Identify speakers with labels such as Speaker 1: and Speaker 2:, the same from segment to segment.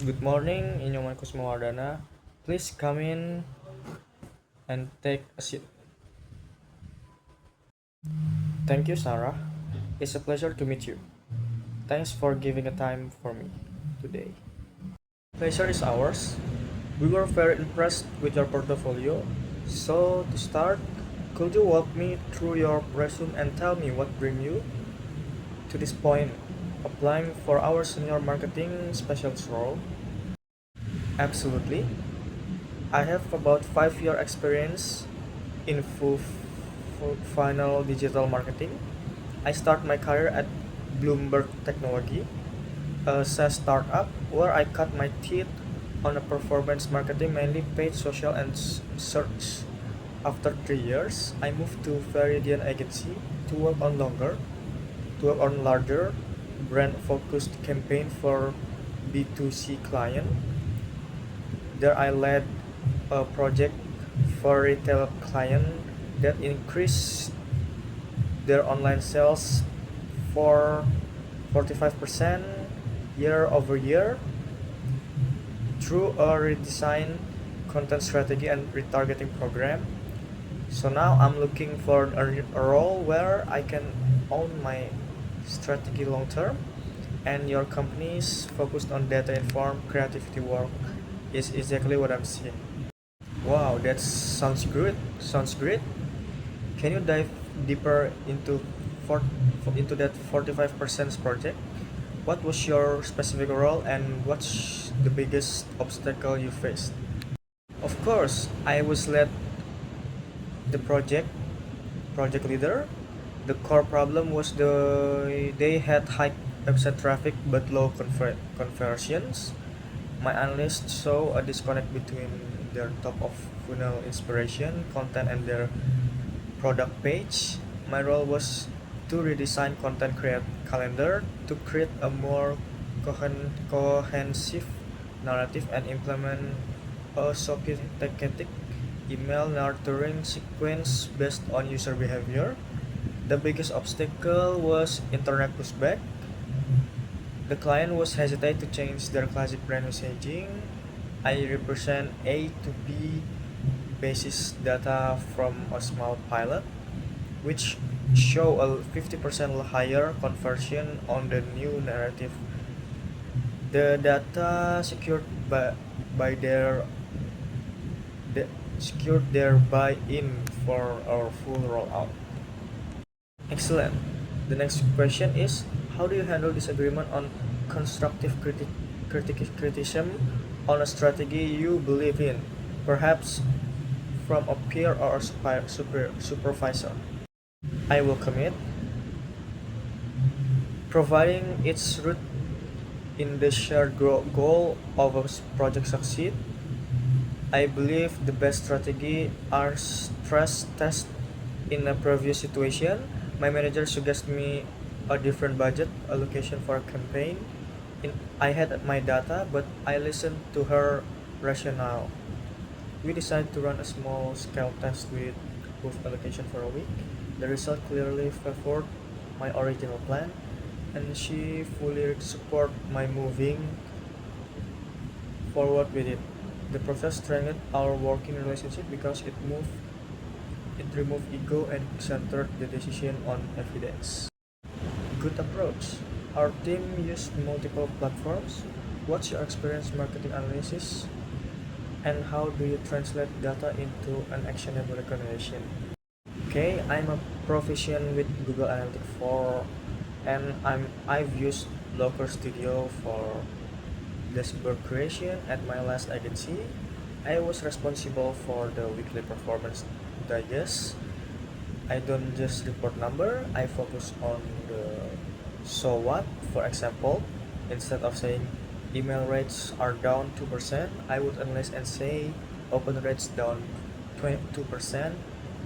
Speaker 1: Good morning, Inyoman Kusumawardana. Please come in and take a seat. Thank you, Sarah. It's a pleasure to meet you. Thanks for giving a time for me today. Pleasure is ours. We were very impressed with your portfolio. So, to start, could you walk me through your resume and tell me what bring you to this point, applying for our senior marketing specialist role? Absolutely. I have about 5 year experience in full final digital marketing. I start my career at Bloomberg Technology, a SaaS startup where I cut my teeth on a performance marketing, mainly paid social and search. After 3 years, I moved to Veridian Agency to work on larger brand-focused campaign for B2C client. There I led a project for retail client that increased their online sales for 45% year over year through a redesigned content strategy and retargeting program. So now I'm looking for a role where I can own my strategy long term, and your company's focused on data informed creativity work is exactly what I'm seeing. Wow, that sounds good. Sounds great. Can you dive deeper for, into that 45% project? What was your specific role and what's the biggest obstacle you faced? Of course, I was led the project leader. The core problem was they had high website traffic but low conversions. My analysts saw a disconnect between their top of funnel inspiration content and their product page. My role was to redesign content create calendar to create a more cohesive narrative and implement a sophisticated email nurturing sequence based on user behavior. The biggest obstacle was internet pushback. The client was hesitant to change their classic brand messaging. I represent A to B basis data from a small pilot, which show a 50% higher conversion on the new narrative. The data by their the, secured their buy-in for our full rollout. Excellent. The next question is, how do you handle disagreement on constructive criticism on a strategy you believe in, perhaps from a peer or a supervisor? I welcome it, providing its root in the shared goal of a project succeed. I believe the best strategy are stress test. In a previous situation, my manager suggested me a different budget allocation for a campaign. I had my data, but I listened to her rationale. We decided to run a small scale test with both allocation for a week. The result clearly favored my original plan, and she fully support my moving forward with it. The process strengthened our working relationship because it removed ego and centered the decision on evidence. Good approach. Our team used multiple platforms. What's your experience marketing analysis and how do you translate data into an actionable recommendation? Okay, I'm a proficient with Google Analytics 4 and I've used Looker Studio for dashboard creation at my last agency. I was responsible for the weekly performance digest. I don't just report number, I focus on the so what. For example, instead of saying email rates are down 2%, I would analyze and say open rates down 22%,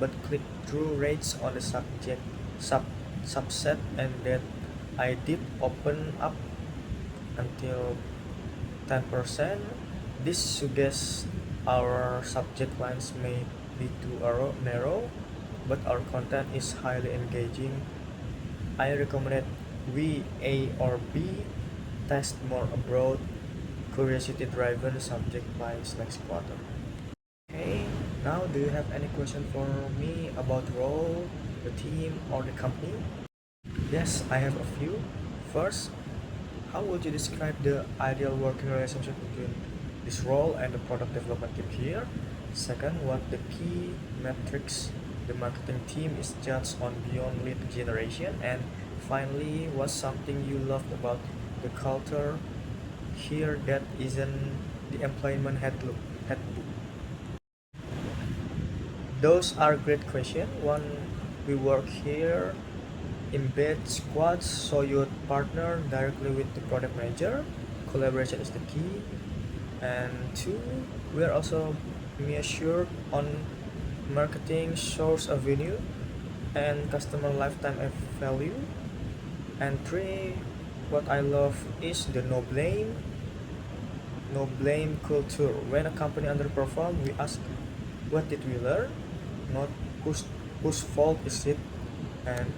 Speaker 1: but click through rates on the sub subset and that I did open up until 10%. This suggests our subject lines may be too narrow, but our content is highly engaging. I recommend we A or B test more abroad curiosity-driven subject by next quarter. Okay, now do you have any question for me about role, the team, or the company? Yes, I have a few. First, how would you describe the ideal working relationship between this role and the product development team here? Second, what the key metrics the marketing team is judged on beyond lead generation? And finally, what's something you loved about the culture here that isn't the employment handbook? Those are great questions. One, we work here embed squads so you partner directly with the product manager. Collaboration is the key. And two, we are also measured on marketing source of revenue and customer lifetime value. And three, what I love is the no blame culture. When a company underperforms, we ask what did we learn, not whose fault is it, and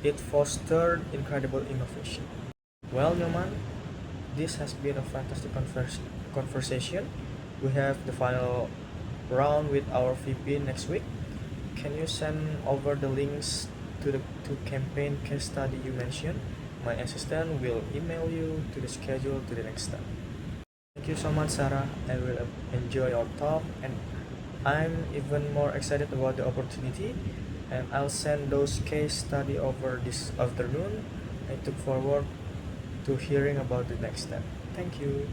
Speaker 1: it fostered incredible innovation. Well, Nyoman, this has been a fantastic conversation. We have the final round with our VP next week. Can you send over the links to the campaign case study you mentioned? My assistant will email you to the schedule to the next step. Thank you so much, Sarah. I will enjoy your talk, and I'm even more excited about the opportunity. And I'll send those case study over this afternoon. I look forward to hearing about the next step. Thank you.